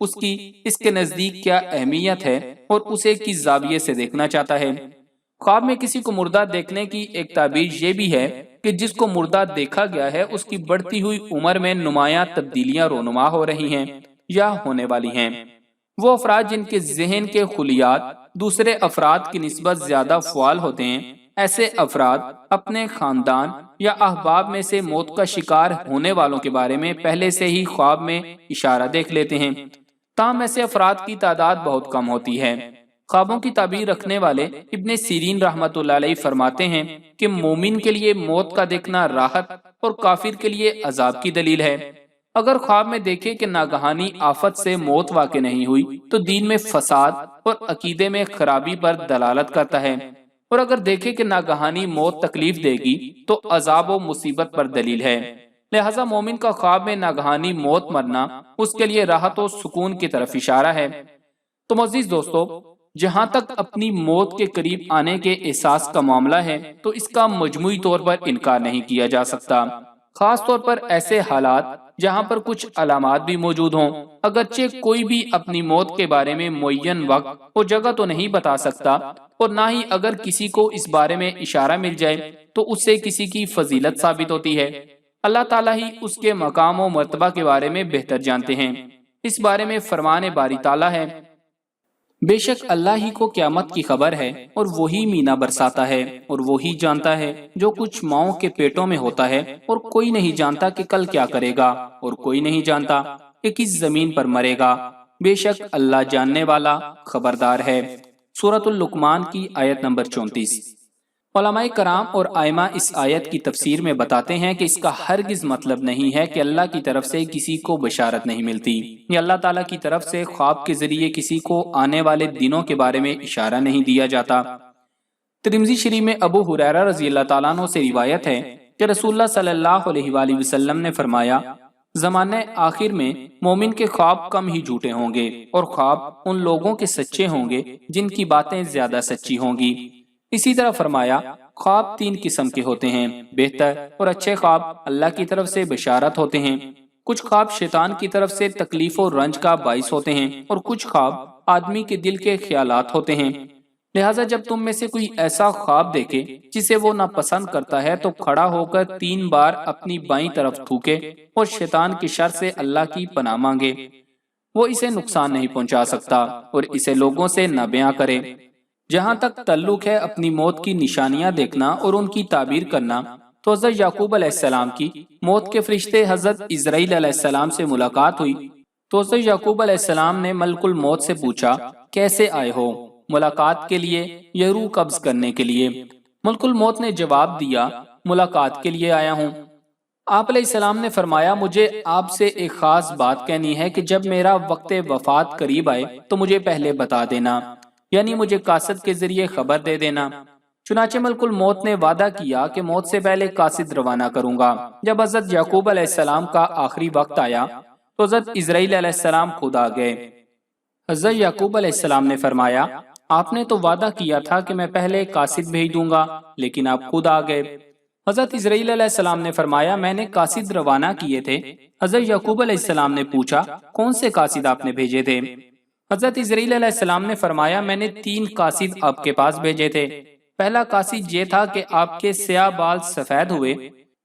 اس کی اس کے نزدیک کیا اہمیت ہے اور اسے کس زاویے سے دیکھنا چاہتا ہے۔ خواب میں کسی کو مردہ دیکھنے کی ایک تعبیر یہ بھی ہے کہ جس کو مردہ دیکھا گیا ہے اس کی بڑھتی ہوئی عمر میں نمایاں تبدیلیاں رونما ہو رہی ہیں یا ہونے والی ہیں۔ وہ افراد جن کے ذہن کے خلیات دوسرے افراد کی نسبت زیادہ فعال ہوتے ہیں، ایسے افراد اپنے خاندان یا احباب میں سے موت کا شکار ہونے والوں کے بارے میں پہلے سے ہی خواب میں اشارہ دیکھ لیتے ہیں۔ تاہم ایسے افراد کی تعداد بہت کم ہوتی ہے۔ خوابوں کی تعبیر رکھنے والے ابن سیرین رحمۃ اللہ علیہ فرماتے ہیں کہ مومن کے لیے موت کا دیکھنا راحت اور کافر کے لیے عذاب کی دلیل ہے۔ اگر خواب میں دیکھے کہ ناگہانی آفت سے موت واقع نہیں ہوئی تو دین میں فساد اور عقیدے میں خرابی پر دلالت کرتا ہے، اور اگر دیکھے کہ ناگہانی موت تکلیف دے گی تو عذاب و مصیبت پر دلیل ہے۔ لہذا مومن کا خواب میں ناگہانی موت مرنا اس کے لیے راحت و سکون کی طرف اشارہ ہے۔ تو معزز دوستو، جہاں تک اپنی موت کے قریب آنے کے احساس کا معاملہ ہے تو اس کا مجموعی طور پر انکار نہیں کیا جا سکتا، خاص طور پر ایسے حالات جہاں پر کچھ علامات بھی موجود ہوں۔ اگرچہ کوئی بھی اپنی موت کے بارے میں معین وقت اور جگہ تو نہیں بتا سکتا، اور نہ ہی اگر کسی کو اس بارے میں اشارہ مل جائے تو اس سے کسی کی فضیلت ثابت ہوتی ہے۔ اللہ تعالیٰ ہی اس کے مقام و مرتبہ کے بارے میں بہتر جانتے ہیں۔ اس بارے میں فرمان باری تعالیٰ ہے، بے شک اللہ ہی کو قیامت کی خبر ہے اور وہی مینا برساتا ہے، اور وہی جانتا ہے جو کچھ ماؤں کے پیٹوں میں ہوتا ہے، اور کوئی نہیں جانتا کہ کل کیا کرے گا، اور کوئی نہیں جانتا کہ کس زمین پر مرے گا۔ بے شک اللہ جاننے والا خبردار ہے۔ سورۃ اللقمان کی آیت نمبر 34۔ علماء کرام اور ائمہ اس آیت کی تفسیر میں بتاتے ہیں کہ اس کا ہرگز مطلب نہیں ہے کہ اللہ کی طرف سے کسی کو بشارت نہیں ملتی، یا اللہ تعالیٰ کی طرف سے خواب کے ذریعے کسی کو آنے والے دنوں کے بارے میں اشارہ نہیں دیا جاتا۔ ترمذی شریف میں ابو ہریرہ رضی اللہ تعالیٰ عنہ سے روایت ہے کہ رسول اللہ صلی اللہ علیہ وآلہ وسلم نے فرمایا، زمانے آخر میں مومن کے خواب کم ہی جھوٹے ہوں گے، اور خواب ان لوگوں کے سچے ہوں گے جن کی باتیں زیادہ سچی ہوں گی۔ اسی طرح فرمایا، خواب 3 قسم کے ہوتے ہیں، بہتر اور اچھے خواب اللہ کی طرف سے بشارت ہوتے ہیں، کچھ خواب شیطان کی طرف سے تکلیف و رنج کا باعث ہوتے ہیں، اور کچھ خواب آدمی کے دل کے خیالات ہوتے ہیں۔ لہٰذا جب تم میں سے کوئی ایسا خواب دیکھے جسے وہ ناپسند کرتا ہے تو کھڑا ہو کر 3 بار اپنی بائیں طرف تھوکے اور شیطان کی شر سے اللہ کی پناہ مانگے۔ وہ اسے نقصان نہیں پہنچا سکتا، اور اسے لوگوں سے نہ بیاں کرے۔ جہاں تک تعلق ہے اپنی موت کی نشانیاں دیکھنا اور ان کی تعبیر کرنا، تو حضرت یعقوب علیہ السلام کی موت کے فرشتے حضرت اسرائیل علیہ السلام سے ملاقات ہوئی تو حضرت یعقوب علیہ السلام نے ملک الموت سے پوچھا، کیسے آئے ہو؟ ملاقات کے لیے یا روح قبض کرنے کے لیے؟ ملک الموت نے جواب دیا، ملاقات کے لیے آیا ہوں۔ آپ علیہ السلام نے فرمایا، مجھے آپ سے ایک خاص بات کہنی ہے کہ جب میرا وقت وفات قریب آئے تو مجھے پہلے بتا دینا، یعنی مجھے قاصد کے ذریعے خبر دے دینا۔ چنانچہ ملک الموت نے وعدہ کیا کہ موت سے پہلے قاصد روانہ کروں گا۔ جب حضرت یعقوب علیہ السلام کا آخری وقت آیا تو حضرت اسرائیل علیہ السلام خود آ گئے۔ حضرت یعقوب علیہ السلام نے فرمایا، آپ نے تو وعدہ کیا تھا کہ میں پہلے قاصد بھیج دوں گا، لیکن آپ خود آ گئے۔ حضرت اسرائیل علیہ السلام نے فرمایا، میں نے قاصد روانہ کیے تھے۔ حضرت یعقوب علیہ السلام نے پوچھا، کون سے قاصد آپ نے بھیجے تھے؟ حضرت اسرائیل علیہ السلام نے فرمایا، میں نے 3 قاصد آپ کے پاس بھیجے تھے۔ پہلا قاصد یہ تھا کہ آپ کے سیاہ بال سفید ہوئے،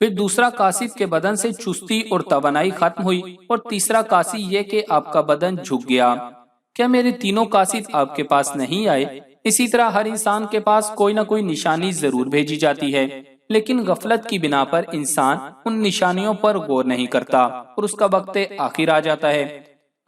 پھر دوسرا قاصد کے بدن سے چستی اور توانائی ختم ہوئی، اور تیسرا قاصد یہ کہ آپ کا بدن جھک گیا۔ کیا میرے تینوں قاصد آپ کے پاس نہیں آئے؟ اسی طرح ہر انسان کے پاس کوئی نہ کوئی نشانی ضرور بھیجی جاتی ہے، لیکن غفلت کی بنا پر انسان ان نشانیوں پر غور نہیں کرتا اور اس کا وقت آخر آ جاتا ہے۔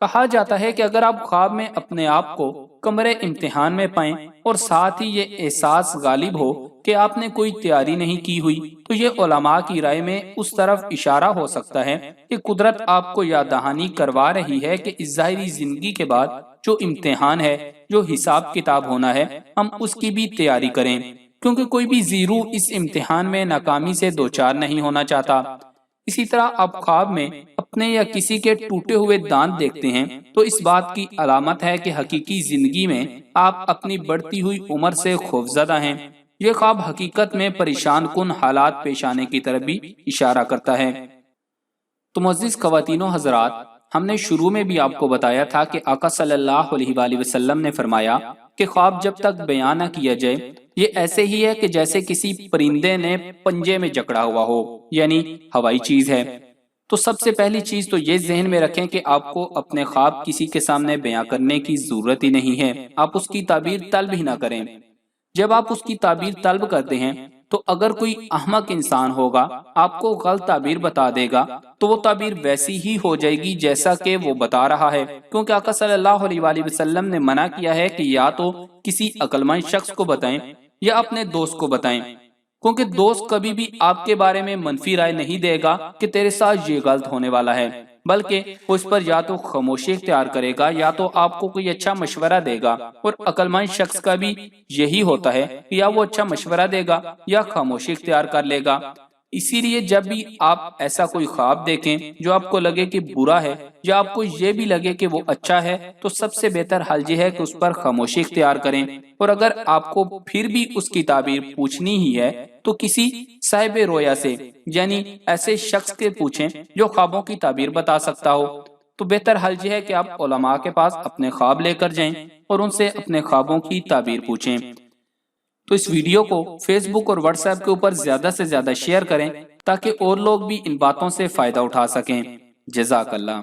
کہا جاتا ہے کہ اگر آپ خواب میں اپنے آپ کو کمرے امتحان میں پائیں اور ساتھ ہی یہ احساس غالب ہو کہ آپ نے کوئی تیاری نہیں کی ہوئی، تو یہ علماء کی رائے میں اس طرف اشارہ ہو سکتا ہے کہ قدرت آپ کو یاد دہانی کروا رہی ہے کہ اس ظاہری زندگی کے بعد جو امتحان ہے، جو حساب کتاب ہونا ہے، ہم اس کی بھی تیاری کریں، کیونکہ کوئی بھی زیرو اس امتحان میں ناکامی سے دوچار نہیں ہونا چاہتا۔ اسی طرح آپ خواب میں اپنے یا کسی کے ٹوٹے ہوئے دانت دیکھتے ہیں تو اس بات کی علامت ہے کہ حقیقی زندگی میں آپ اپنی بڑھتی ہوئی عمر سے خوفزدہ ہیں۔ یہ خواب حقیقت میں پریشان کن حالات پیش آنے کی طرف بھی اشارہ کرتا ہے۔ تو معزز خواتین و حضرات، ہم نے شروع میں بھی آپ کو بتایا تھا کہ آقا صلی اللہ علیہ وآلہ وسلم نے فرمایا کہ خواب جب تک بیان نہ کیا جائے یہ ایسے ہی ہے کہ جیسے کسی پرندے نے پنجے میں جکڑا ہوا ہو، یعنی ہوائی چیز ہے۔ تو سب سے پہلی چیز تو یہ ذہن میں رکھیں کہ آپ کو اپنے خواب کسی کے سامنے بیان کرنے کی ضرورت ہی نہیں ہے، آپ اس کی تعبیر طلب ہی نہ کریں۔ جب آپ اس کی تعبیر طلب کرتے ہیں تو اگر کوئی احمق انسان ہوگا آپ کو غلط تعبیر بتا دے گا تو وہ تعبیر ویسی ہی ہو جائے گی جیسا کہ وہ بتا رہا ہے، کیونکہ آقا صلی اللہ علیہ وآلہ وسلم نے منع کیا ہے کہ یا تو کسی عقل مند شخص کو بتائیں یا اپنے دوست کو بتائیں، کیونکہ دوست کبھی بھی آپ کے بارے میں منفی رائے نہیں دے گا کہ تیرے ساتھ یہ غلط ہونے والا ہے، بلکہ وہ اس پر یا تو خاموشی اختیار کرے گا یا تو آپ کو کوئی اچھا مشورہ دے گا، اور عقل مند شخص کا بھی یہی ہوتا ہے کہ یا وہ اچھا مشورہ دے گا یا خاموشی اختیار کر لے گا۔ اسی لیے جب بھی آپ ایسا کوئی خواب دیکھیں جو آپ کو لگے کہ برا ہے یا آپ کو یہ بھی لگے کہ وہ اچھا ہے تو سب سے بہتر حل یہ ہے کہ اس پر خاموشی اختیار کریں، اور اگر آپ کو پھر بھی اس کی تعبیر پوچھنی ہی ہے تو کسی صاحب رویا سے، یعنی ایسے شخص کے پوچھیں جو خوابوں کی تعبیر بتا سکتا ہو۔ تو بہتر حل یہ ہے کہ آپ علماء کے پاس اپنے خواب لے کر جائیں اور ان سے اپنے خوابوں کی تعبیر پوچھیں۔ تو اس ویڈیو کو فیس بک اور واٹس ایپ کے اوپر زیادہ سے زیادہ شیئر کریں تاکہ اور لوگ بھی ان باتوں سے فائدہ اٹھا سکیں۔ جزاک اللہ۔